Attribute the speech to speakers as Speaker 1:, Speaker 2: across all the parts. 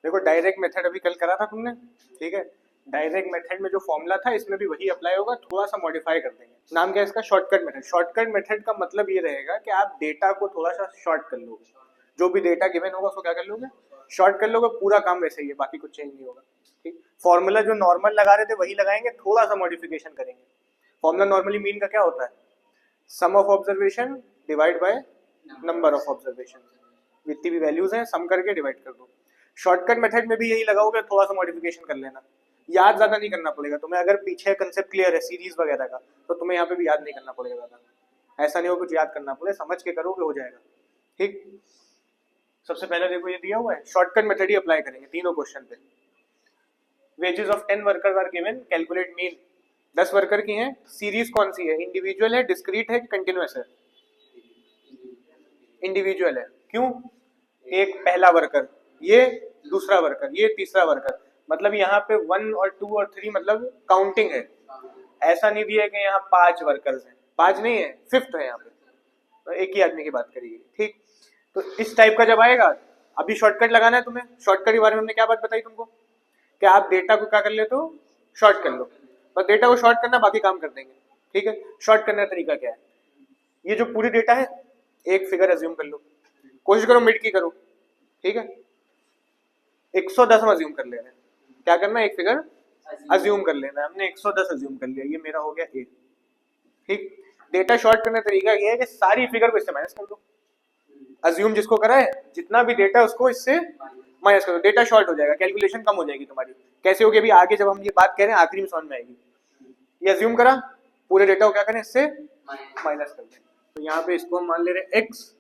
Speaker 1: देखो direct method अभी कल करा था तुमने, ठीक है। डायरेक्ट मेथड में जो फॉर्मूला था इसमें भी वही अप्लाई होगा, थोड़ा सा मॉडिफाई कर देंगे। नाम क्या है इसका? Shortcut method. शॉर्टकट मेथड का मतलब ये रहेगा कि आप डेटा को थोड़ा सा शॉर्ट कर लोगे, जो भी डेटा गिवन होगा उसको क्या कर लोगे, शॉर्ट कर लोगे, पूरा काम वैसे ही है, बाकी कुछ चेंज नहीं होगा। ठीक, फॉर्मूला जो नॉर्मल लगा रहे थे वही लगाएंगे, थोड़ा सा मॉडिफिकेशन करेंगे। फॉर्मूला नॉर्मली मीन का क्या होता है? Sum of observation divide by number of observation, जितनी भी वैल्यूज हैं सम करके डिवाइड कर दो। शॉर्टकट मेथड में भी यही लगाओगे, थोड़ा सा मॉडिफिकेशन कर लेना, याद ज्यादा नहीं करना पड़ेगा तुम्हें। अगर पीछे कंसेप्ट क्लियर है सीरीज वगैरह का तो तुम्हें यहाँ पे भी याद नहीं करना पड़ेगा ज्यादा, ऐसा नहीं हो कुछ याद करना पड़े, समझ के करोगे हो जाएगा। ठीक, सबसे पहले देखो ये दिया हुआ है, शॉर्टकट मेथड ही अप्लाई करेंगे तीनों क्वेश्चन पे। Wages of 10 workers are given, calculate mean. 10 worker की हैं, सीरीज कौन सी है, इंडिविजुअल है, डिस्क्रीट है, कंटिन्यूअस है? इंडिविजुअल है। क्यों? एक पहला वर्कर, ये दूसरा वर्कर, ये तीसरा वर्कर, मतलब यहाँ पे 1 और 2 और 3 मतलब काउंटिंग है। ऐसा नहीं दिया कि यहाँ 5 वर्कर्स हैं, 5 नहीं है, 5th है यहाँ पे, तो एक ही आदमी की बात करिए। ठीक, तो इस टाइप का जब आएगा, अभी शॉर्टकट लगाना है तुम्हें। शॉर्टकट के बारे में हमने क्या बात बताई तुमको, कि आप डेटा को क्या कर लेते हो, शॉर्ट कर लो, बस डेटा को शॉर्ट करना, बाकी काम कर देंगे। ठीक है, शॉर्ट करने का तरीका क्या है, ये जो पूरी डेटा है एक फिगर अज्यूम कर लो, कोशिश करो मिड की करो। ठीक है, 110 हम अज्यूम कर ले रहे हैं, क्या करना है, एक फिगर अज्यूम कर लेना है। हमने 110 अज्यूम कर लिया, ये मेरा हो गया ए। ठीक, डेटा शॉर्ट करने का तरीका ये है कि सारी फिगर को इससे माइनस कर दो, अज्यूम जिसको करा है जितना भी डेटा उसको इससे माइनस कर दो, डेटा शॉर्ट हो जाएगा, कैलकुलेशन कम हो जाएगी तुम्हारी। कैसे होगी अभी आगे जब हम ये बात कह रहे हैं आखिरी में समझ में आएगी। ये अज्यूम करा, पूरे डेटा को क्या करें, इससे माइनस कर दें। तो यहाँ पे इसको हम मान ले रहे हैं एक्स,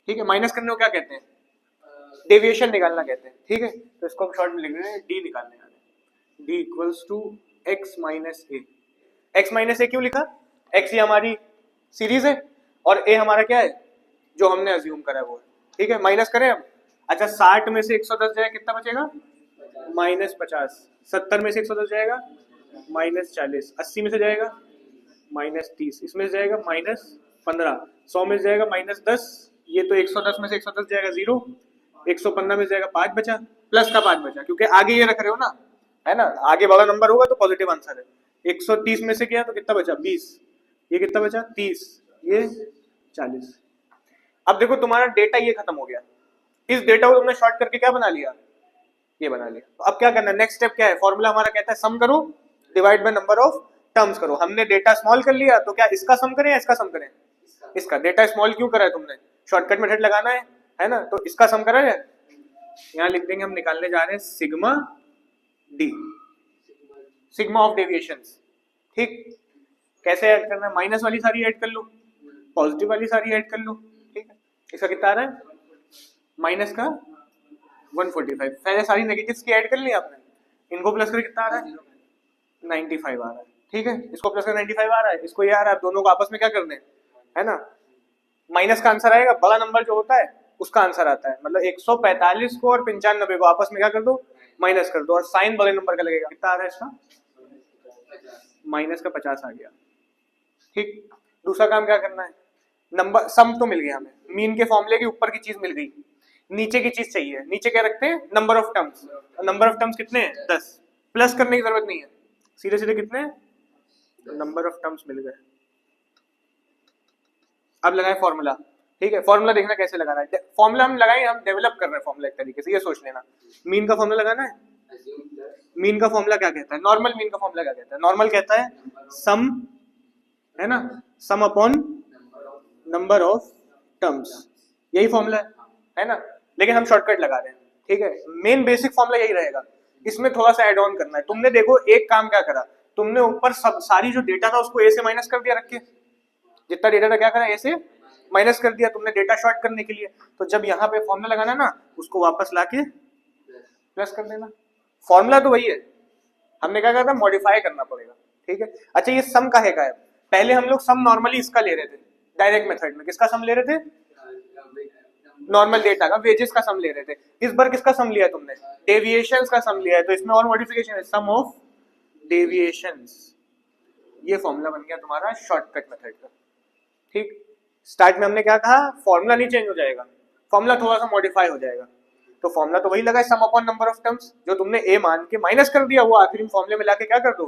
Speaker 1: ठीक है, माइनस करने को क्या कहते हैं, डेविएशन निकालना कहते हैं। ठीक है, तो इसको हम शॉर्ट में लिख रहे हैं डी निकालने वाले, D equals to X minus A. X minus A क्यों लिखा, एक्स ये हमारी सीरीज है और ए हमारा क्या है, जो हमने अज्यूम करा है वो है। ठीक है, माइनस करें अब। अच्छा, 60 में से 110 जाए कितना बचेगा, -50। 70 में से 110 जाएगा -40। 80 में से जाएगा -30। इसमें से जाएगा -15। 100 में से जाएगा -10। ये तो 110 में से 110 जाएगा 0। 115 में से जाएगा 5 बचा, प्लस का 5 बचा, क्योंकि आगे ये रख रहे हो ना, है ना, आगे बड़ा नंबर होगा तो पॉजिटिव आंसर है। 130 में से किया तो कितना बचा, 20। ये कितना बचा, 30। ये 40। अब देखो तुम्हारा डेटा ये खत्म हो गया, इस डेटा को तुमने शॉर्ट करके क्या बना लिया, ये बना लिया। तो अब क्या करना है, नेक्स्ट स्टेप क्या है, फॉर्मूला हमारा कहता है सम करो divide by number of terms करो। हमने डेटा स्मॉल कर लिया, तो क्या इसका सम करें या इसका सम करें, इसका। डेटा स्मॉल क्यों करा है तुमने, शॉर्टकट मेथड लगाना है ना, तो इसका सम करा है। यहाँ लिख देंगे हम निकालने जा रहे हैं sigma D, sigma of deviations. ठीक, कैसे ऐड करना है, माइनस वाली सारी ऐड कर लो, पॉजिटिव वाली सारी ऐड कर लो। ठीक है, इसका कितना आ रहा है, माइनस का 145। पहले सारी नेगेटिव्स की ऐड कर ली आपने, इनको प्लस करके कितना आ रहा है, 95 आ रहा है। ठीक है, इसको प्लस कर 95 आ रहा है, इसको ये आ रहा है, दोनों को आपस में क्या करने है ना, माइनस का आंसर आएगा, बड़ा नंबर जो होता है उसका आंसर आता है। मतलब 145 को और 95 को आपस में क्या कर दो, माइनस कर दो, और साइन बड़े नंबर का लगेगा। कितना आ रहा है इसका, माइनस का 50 आ गया। ठीक, दूसरा काम क्या करना है, नंबर सम तो मिल गया हमें, मीन के फॉर्मूले की ऊपर की चीज मिल गई, नीचे की चीज चाहिए। नीचे क्या रखते हैं, number of terms. Number of terms कितने हैं, 10। प्लस करने की जरूरत नहीं है, सीधे सीधे कितने, नंबर ऑफ टर्म्स मिल गए। अब लगाए फॉर्मूला। ठीक है, फॉर्मूला देखना कैसे लगाना है, फॉर्मूला हम लगाए, हम डेवलप कर रहे हैं फॉर्मूला एक तरीके से, ये सोच लेना। मीन का फॉर्मूला लगाना है, मीन का फॉर्मूला क्या कहता है, नॉर्मल मीन का फॉर्मूला क्या कहता है, नॉर्मल कहता है सम, है ना, सम अपॉन नंबर ऑफ टर्म्स, यही फॉर्मूला है ना। लेकिन हम शॉर्टकट लगा रहे हैं। ठीक है, मेन बेसिक फॉर्मूला यही रहेगा, इसमें थोड़ा सा एड ऑन करना है। तुमने देखो एक काम क्या करा, तुमने ऊपर सब सारी जो डेटा था उसको ए से माइनस कर दिया, रख के जितना डेटा था क्या करा, ए से माइनस कर दिया तुमने डेटा शॉर्ट करने के लिए। तो जब यहाँ पे फॉर्मूला लगाना ना, उसको वापस लाके प्लस कर देना। फॉर्मूला तो वही है, हमने क्या करना, मॉडिफाई करना पड़ेगा। ठीक है, अच्छा ये सम काहे का है, पहले हम लोग सम नॉर्मली इसका ले रहे थे डायरेक्ट मेथड में, किसका सम ले रहे थे, नॉर्मल डेटा का, वेजेस का सम ले रहे थे। इस बार किसका सम लिया तुमने, डेविएशंस का सम लिया है, तो इसमें और मॉडिफिकेशन है, सम ऑफ डेविएशंस। ये फॉर्मूला बन गया तुम्हारा शॉर्टकट मेथड का। ठीक, स्टार्ट में हमने क्या कहा, फॉर्मूला नहीं चेंज हो जाएगा, फॉर्मूला थोड़ा सा मॉडिफाई हो जाएगा। तो फॉर्मूला तो वही लगा है, सम अपॉन नंबर ऑफ टर्म्स। जो तुमने ए मान के माइनस कर दिया वो आखिरी में फॉर्मूले में लाके क्या कर दो,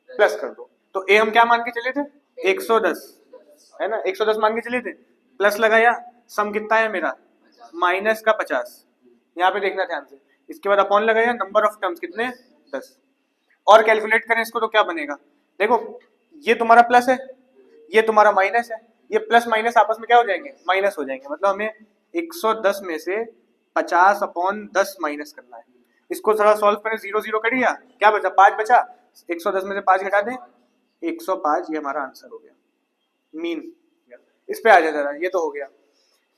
Speaker 1: प्लस कर दो। तो ए हम क्या मान के चले थे, 110 है ना, 110 मान के चले थे, प्लस लगाया, सम कितना है मेरा माइनस का 50, यहाँ पे देखना ध्यान से। इसके बाद अपॉन लगाया, नंबर ऑफ टर्म्स कितने 10, और कैलकुलेट करें इसको तो क्या बनेगा, देखो ये तुम्हारा प्लस है, ये तुम्हारा माइनस है, ये प्लस माइनस आपस में क्या हो जाएंगे, माइनस हो जाएंगे। मतलब हमें 110 में से 50 अपॉन 10 माइनस करना है। इसको थोड़ा सॉल्व करें, 0 0 कर दिया, क्या बचा 5 बचा, 110 में से 5 घटा दें 105, ये हमारा आंसर हो गया मीन। इस पे आ जाए जरा, ये तो हो गया।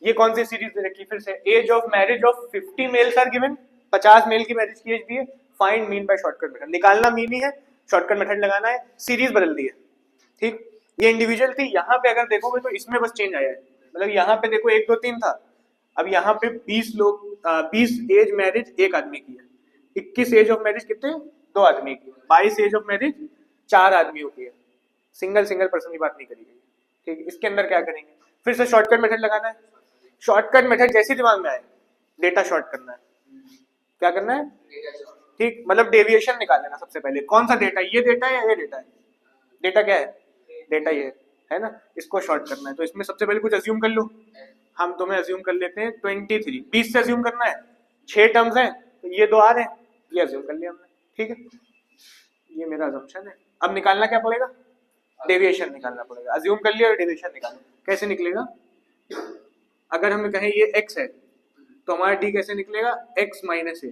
Speaker 1: ये कौन सी सीरीज दे रखी फिर से, age of marriage of 50 males are given, 50 male की मैरिज की एज दी है, find mean by shortcut method, निकालना मीन ही है, शॉर्टकट मेथड लगाना है, सीरीज बदल दी है। ठीक, ये इंडिविजुअल थी, यहाँ पे अगर देखोगे तो इसमें बस चेंज आया है, मतलब यहाँ पे देखो 1 2 3 था, अब यहाँ पे 20 लोग 20 एज मैरिज एक आदमी की है, 21 एज ऑफ मैरिज कितने 2 आदमी की, 22 एज ऑफ मैरिज 4 आदमियों की है, सिंगल पर्सन की बात नहीं करी गई। ठीक, इसके अंदर क्या करेंगे, फिर से शॉर्टकट मेथड लगाना है। शॉर्टकट मेथड जैसे दिमाग में आए, डेटा शॉर्ट करना है, क्या करना है, ठीक, मतलब डेविएशन निकाल लेना सबसे पहले, कौन सा डेटा, ये डेटा है या ये डेटा है, डेटा क्या है, डेटा ये है ना, इसको शॉर्ट करना है। तो इसमें सबसे पहले कुछ अज्यूम कर लो, हम तुम्हें अज्यूम कर लेते हैं 23, 20 से अज्यूम करना है, 6 टर्म्स हैं तो ये 2 आ रहे हैं, ये अज्यूम कर लिया हमने, ठीक है, ये मेरा अजम्पशन है। अब निकालना क्या पड़ेगा, डेविएशन निकालना पड़ेगा, अज्यूम कर लिया और डेविएशन निकालना, कैसे निकलेगा, अगर हमें कहें ये x है तो हमारा d कैसे निकलेगा, x माइनस ए।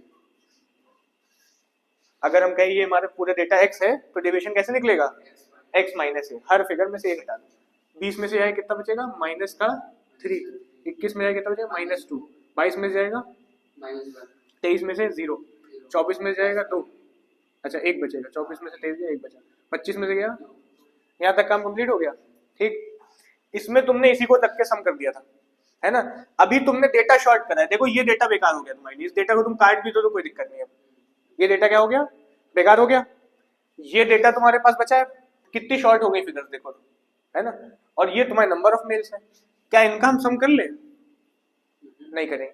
Speaker 1: अगर हम कहें ये हमारे पूरे डेटा x है तो डेविएशन कैसे निकलेगा, x माइनस ए, हर फिगर में से एक हटा दो। 20 में से जाएगा कितना बचेगा माइनस का 3, 21 में जाएगा कितना बचेगा -2, 22 में जाएगा -1, 23 में से 0, 24 में जाएगा 2, अच्छा 1 बचेगा, 24 में से 23 गया 1 बचा, 25 में से गया, यहाँ तक काम कंप्लीट हो गया। ठीक, इसमें तुमने इसी को तक के सम कर दिया था, है ना। अभी तुमने डेटा शॉर्ट करा है, देखो ये डेटा बेकार हो गया तुम्हारे लिए, इस डेटा को तुम काट भी दो तो कोई दिक्कत नहीं है, ये डेटा क्या हो गया, बेकार हो गया। ये डेटा तुम्हारे पास बचा है, कितनी शॉर्ट हो गई फिगर्स देखो, है ना, और ये तुम्हारे नंबर ऑफ मेल्स है। क्या इनका हम सम कर ले, नहीं करेंगे।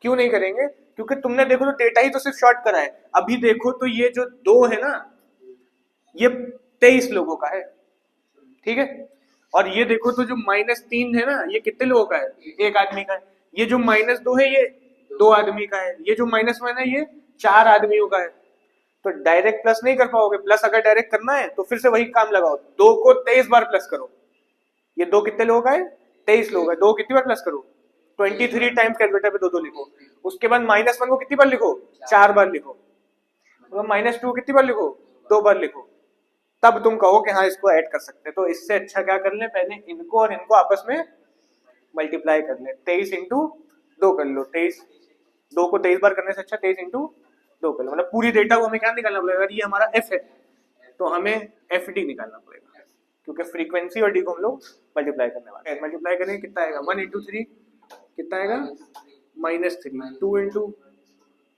Speaker 1: क्यों नहीं करेंगे, क्योंकि तुमने देखो तो डेटा ही तो सिर्फ शॉर्ट करा है। अभी देखो तो ये जो 2 है ना, ये 23 लोगों का है, ठीक है, और ये देखो तो जो -3 है ना, ये कितने लोगों का है, 1 आदमी का है। ये जो -2 है ये 2 आदमी का है, ये जो -1 है ये 4 आदमियों का है। तो डायरेक्ट प्लस नहीं कर पाओगे, प्लस अगर डायरेक्ट करना है तो फिर से वही काम लगाओ, 2 को 23 बार प्लस करो। ये 2 कितने लोगों का है, 23 लोगों का, 2 कितनी बार प्लस करो, 23 टाइम्स कैलकुलेटर पे 2 लिखो। उसके बाद -1 को कितनी बार लिखो, 4 बार लिखो। -2 कितनी बार लिखो, 2 बार लिखो, तब तुम कहो कि हाँ इसको ऐड कर सकते हैं। तो इससे अच्छा क्या कर ले, पहले इनको और इनको आपस में मल्टीप्लाई कर ले, 23 इंटू 2 कर लो, 23, 2 को 23 बार करने से अच्छा 23 इंटू 2 कर लो। मतलब पूरी डेटा को हमें क्या निकालना पड़ेगा, अगर ये हमारा एफ है तो हमें एफ डी निकालना पड़ेगा, क्योंकि फ्रीक्वेंसी और डी को हम लोग मल्टीप्लाई करने वाले हैं। मल्टीप्लाई करेंगे कितना आएगा, 1 इंटू 3 कितना आएगा -3, 2 इंटू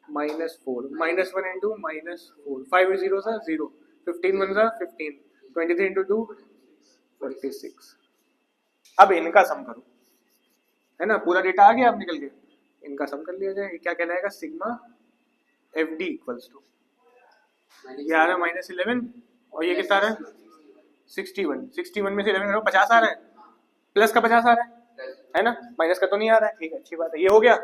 Speaker 1: -4, -1 इंटू -4, 5 0 सा 0, 15 1 सा 15, 23 इंटू 2 46। अब इनका सम करो, है ना, पूरा डेटा आ गया अब निकल के, इनका सम कर लिया जाए। क्या कहलाएगा, sigma F D equals to, ये आ रहा है -11 और ये कितना आ रहा है 61, 61 में से 11 करो 50 आ रहा है, प्लस का 50 आ रहा है ना, माइनस का तो नहीं आ रहा है, ठीक है, अच्छी बात है, ये हो गया।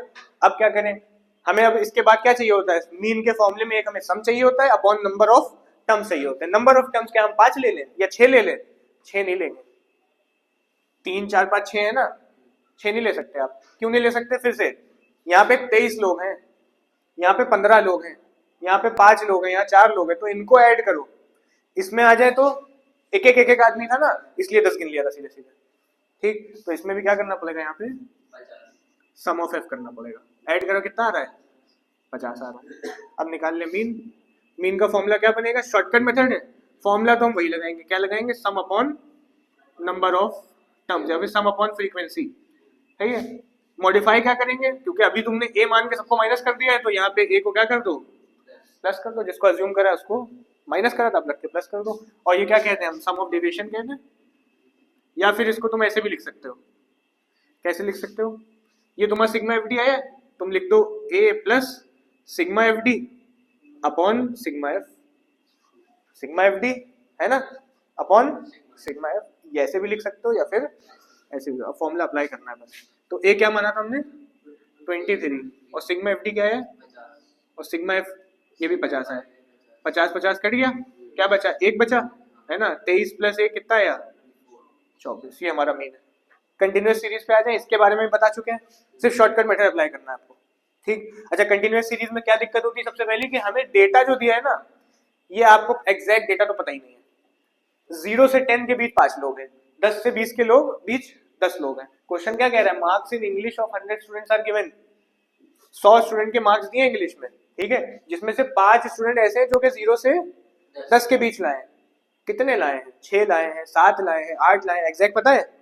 Speaker 1: अब क्या करें, हमें अब इसके बाद क्या चाहिए होता है, मीन के फॉर्मूले में एक हमें सम चाहिए होता है अपॉन नंबर ऑफ टर्म्स चाहिए होते हैं। नंबर ऑफ टर्म्स क्या हम 5 ले लें या 6 ले लें, 6 नहीं लेंगे, 3 4 5 6 है ना, 6 नहीं ले सकते आप। क्यों नहीं ले सकते, फिर से यहाँ पे 23 लोग हैं, यहाँ पे 15 लोग हैं, यहाँ पे 5 लोग हैं, यहाँ 4 लोग हैं, तो इनको ऐड करो, इसमें आ जाए तो एक आदमी था ना, इसलिए 10 गिन लिया था सीधे सीधे। ठीक, तो इसमें भी क्या करना पड़ेगा, यहाँ पे सम ऑफ एफ करना पड़ेगा, ऐड करो कितना आ रहा है 50 आ रहा है। अब निकाल ले मीन, मीन का फॉर्मूला क्या बनेगा, शॉर्टकट मेथड है, फॉर्मूला तो हम वही लगाएंगे, क्या लगाएंगे, सम अपॉन नंबर ऑफ टर्म्स या फिर सम अपॉन फ्रीक्वेंसी, ठीक है। मॉडिफाई क्या करेंगे, क्योंकि अभी तुमने ए मान के सबको माइनस कर दिया है, तो यहाँ पे ए को क्या कर दो, प्लस कर दो, जिसको अज्यूम करा उसको माइनस करा था, अब रख के प्लस कर दो। और ये क्या कहते हैं हम, सम ऑफ डेविएशन कहते हैं, या फिर इसको तुम ऐसे भी लिख सकते हो, कैसे लिख सकते हो, ये तुम्हारा सिग्मा एफ डी आया, तुम लिख दो A plus sigma F D upon sigma F, sigma F D है ना, अपॉन सिग्मा एफ, ये ऐसे भी लिख सकते हो या फिर ऐसे भी, फॉर्मूला अप्लाई करना है बस। तो ए क्या माना था हमने 23 और सिग्मा एफ डी क्या है और सिग्मा एफ ये भी 50 है, 50 कट गया, क्या बचा एक बचा है ना, 23 प्लस 1 कितना आया 24, ये हमारा मेन है। कंटिन्यूअस सीरीज पे आ जाए, इसके बारे में बता चुके हैं, सिर्फ शॉर्टकट मेथड अप्लाई करना है आपको, ठीक। अच्छा कंटिन्यूअस सीरीज में क्या दिक्कत होती है, सबसे पहले कि हमें डेटा जो दिया है ना, ये आपको एग्जैक्ट डेटा तो पता ही नहीं है। 0 से 10 के बीच 5 लोग हैं, 10 से 20 के लोग बीच 10 लोग हैं। क्वेश्चन क्या कह रहा है, marks in English of 100 students are given, 100 student के मार्क्स दिए इंग्लिश में, ठीक है, जिसमें से 5 स्टूडेंट ऐसे हैं जो कि 0 से 10 के बीच लाए हैं। कितने लाए हैं, 6 लाए हैं, 7 लाए हैं, 8 लाए हैं, एग्जैक्ट पता है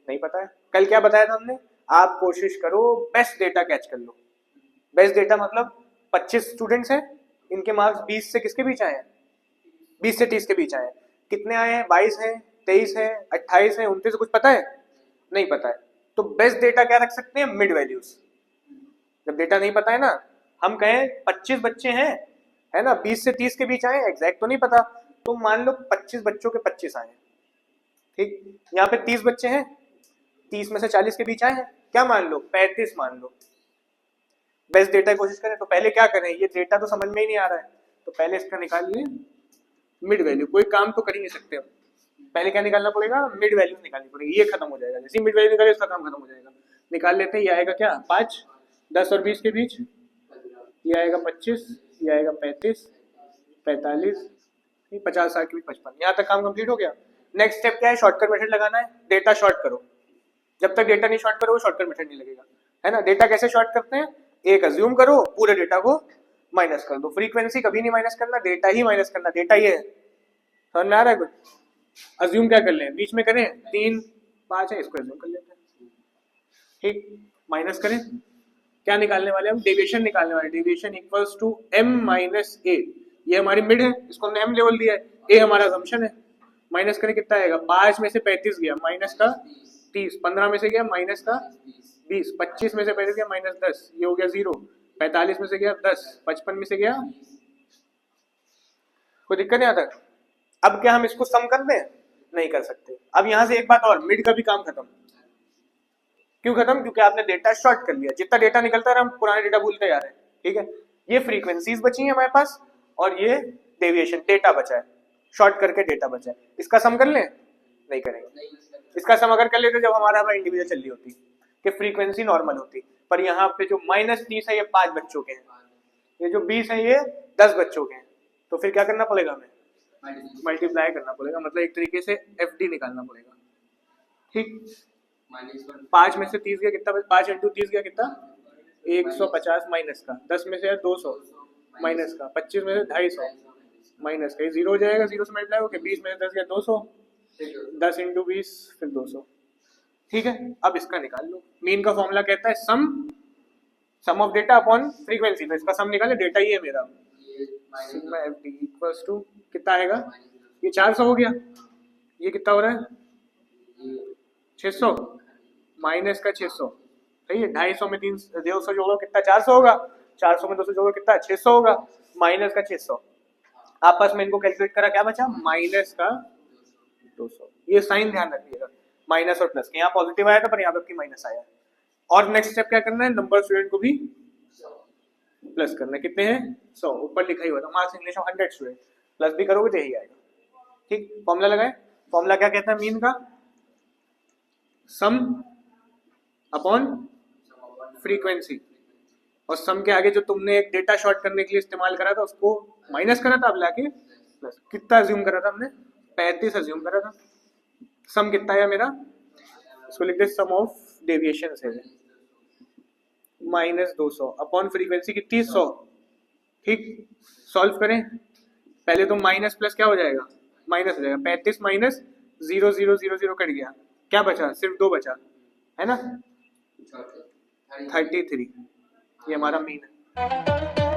Speaker 1: नहीं पता है। कल क्या बताया था हमने, आप कोशिश करो बेस्ट डेटा कैच कर लो। बेस्ट डेटा मतलब 25 स्टूडेंट्स हैं, इनके मार्क्स 20 से किसके बीच आए हैं, 20 से 30 के बीच आए हैं। कितने आए हैं, 22 हैं, 23 हैं, 28 हैं, 29, कुछ पता है नहीं पता है। तो बेस्ट डेटा क्या रख सकते हैं, मिड वैल्यूज। जब डेटा नहीं पता है ना, हम कहें 25 बच्चे हैं है ना, 20 से 30 के बीच आए, एग्जैक्ट तो नहीं पता, तो मान लो 25 बच्चों के 25 आए, ठीक। यहाँ पे 30 बच्चे हैं, 30 में से 40 के बीच आए हैं, क्या मान लो 35 मान लो। बेस्ट डेटा की कोशिश करें तो पहले क्या करें, ये डेटा तो समझ में ही नहीं आ रहा है, तो पहले इसका निकालिए मिड वैल्यू। कोई काम तो कर ही नहीं सकते, पहले क्या निकालना पड़ेगा, मिड वैल्यू निकालनी पड़ेगी, ये खत्म हो जाएगा। जैसे मिड वैल्यू निकाले उसका काम खत्म हो जाएगा। निकाल लेते हैं, ये आएगा क्या 5, 10 और 20 के बीच, ये आएगा 25, ये आएगा 35, 45, 50, 60 के बीच 55। यहाँ तक काम कंप्लीट हो गया। नेक्स्ट स्टेप क्या है, शॉर्टकट मेथड लगाना है, डेटा शॉर्ट करो। जब तक डेटा नहीं शॉर्ट करो शॉर्टकट मेथड नहीं लगेगा, है ना। डेटा कैसे शॉर्ट करते हैं, एक अज्यूम करो, पूरे डेटा को माइनस कर दो। फ्रीक्वेंसी कभी नहीं माइनस करना, डेटा ही माइनस करना, डेटा ये है, समझ में आ रहा है कुछ। अज्यूम क्या कर लें, बीच में करें 3, 5 है, इसको अज्यूम कर लेते हैं, ठीक। माइनस करें, क्या निकालने वाले हम, डेविएशन निकालने वाले। Deviation equals to m minus a, ये हमारी मिड है, इसको हमने m लेवल दिया है, a हमारा असम्पशन है। माइनस करें कितना आएगा, 5 में से 35 गया माइनस का 30, 15 में से गया माइनस का 20, 25 में से 35 गया माइनस 10, ये हो गया 0, 45 में से गया 10, 55 में से गया, कोई दिक्कत नहीं आता। अब क्या हम इसको सम कर दें, नहीं कर सकते। अब यहां से एक बात और, मिड का भी काम खत्म। क्यों खत्म, क्योंकि आपने डेटा शॉर्ट कर लिया, जितना डेटा निकलता है हम पुराने डेटा भूलते जा रहे हैं, ठीक है। ये फ्रीक्वेंसीज बची हैं हमारे पास और ये डेविएशन डेटा बचा है, शॉर्ट करके डेटा बचा है। इसका सम कर लें, नहीं करेंगे। इसका सम अगर कर लेते जब हमारा इंडिविजुअल चल रही होती कि फ्रीक्वेंसी नॉर्मल होती, पर यहाँ पे जो -30 है ये 5 बच्चों के हैं, ये जो 20 है ये 10 बच्चों के हैं, तो फिर क्या करना पड़ेगा, हमें मल्टीप्लाई करना पड़ेगा, मतलब एक तरीके से FD निकालना पड़ेगा, ठीक। 5 में से 30 गया कितना, 5 × 30 गया कितना 150 माइनस का, 10 में से 200 माइनस का, 25 में से 250 माइनस का, ये 0 हो जाएगा, 0 से मल्टीप्लाई होकर 20 में से 10 गया 200, 10 × 20 फिर 200, ठीक है। अब इसका निकाल लो, मीन का फॉर्मूला कहता है sum of data upon frequency, तो इसका सम निकाले, डेटा ही है मेरा, सिग्मा FD इक्वल्स टू कितना आएगा, ये 400 हो गया, ये कितना हो रहा है 600 माइनस का 600, सही है। 250 में 200 जोड़ो कितना 400 होगा, 400 में 200 जोड़ो कितना 600 होगा, माइनस का 600, आपस में इनको कैलकुलेट करा, क्या बचा माइनस का 200। ये साइन ध्यान रखिएगा, माइनस और प्लस के, यहाँ पॉजिटिव आया था पर यहाँ पे माइनस आया। और नेक्स्ट स्टेप क्या करना है, नंबर स्टूडेंट को भी प्लस करना है, कितने हैं 100, ऊपर लिखा ही हुआ था marks English of 100 student, plus भी करोगे तो यही आएगा, ठीक। फॉर्मूला लगाए, फॉर्मूला क्या कहता है मीन का, सम अपॉन फ्रीक्वेंसी, और सम के आगे जो तुमने एक डेटा शॉर्ट करने के लिए इस्तेमाल करा था उसको माइनस करा था, अब लाके प्लस। कितना अज्यूम करा था हमने, 35 अज्यूम करा था। सम कितना है मेरा, इसको लिख दे सम ऑफ डेविएशन से -200 अपॉन फ्रीक्वेंसी कितनी 100, ठीक। सॉल्व करें, पहले तो माइनस प्लस क्या हो जाएगा, माइनस हो जाएगा, 35 माइनस 0 0 0 0 कट गया, क्या बचा, सिर्फ 2 बचा, है ना 33, ये हमारा मीन है।